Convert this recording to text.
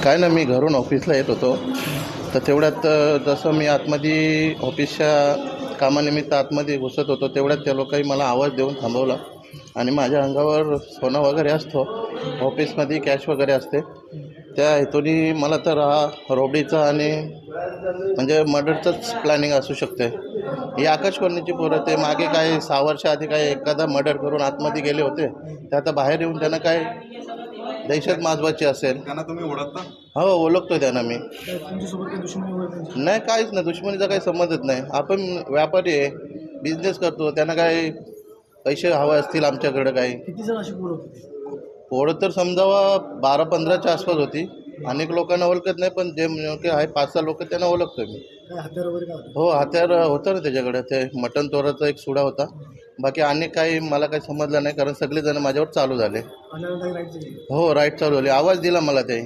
काय ना, मी घरून ऑफिसला येत होतो. तर तेवढ्यात जसं मी आतमध्ये ऑफिसच्या कामानिमित्त आतमध्ये घुसत होतो, तेवढ्यात त्या लोकांनी मला आवाज देऊन थांबवला आणि माझ्या अंगावर सोनं वगैरे असतो, ऑफिसमध्ये कॅश वगैरे असते. त्या हेतूने मला तर हा रोबडीचा आणि म्हणजे मर्डरचंच प्लॅनिंग असू शकते. ही आकाशवाणीची पोरं ते मागे काय 6 वर्षाआधी काय एखादा मर्डर करून आतमध्ये गेले होते. ते आता बाहेर येऊन त्यांना काय दहशत माजवायची असेल. त्यांना तुम्ही ओळखता? हो, ओळखतो त्यांना मी. तर तुमच्यासोबत काही दुश्मनी वगैरे त्यांची? नाही, काहीच नाही, दुश्मनीचा काही संबंधच नाही. आपण व्यापारी आहे, बिझनेस करतो. त्यांना काय पैसे हवे असतील आमच्याकडं काही. किती जण अशी पोरं होती? पोरं तर समजावा 12-15च्या आसपास होती. अनेक लोकांना ओळखत नाही, पण जे नेमके आहे 5-6 लोक त्यांना ओळखतो मी. काय हत्यार वगैरे काय होतं? हो, हत्यार होतं ना त्याच्याकडे. ते मटण चोराचा एक सुडा होता. बाकी अनेक काही मला काही समजलं नाही, कारण सगळेजण माझ्यावर चालू झाले. आणि काही राईटचे? हो, राईट चालू झाली. आवाज दिला मला ते.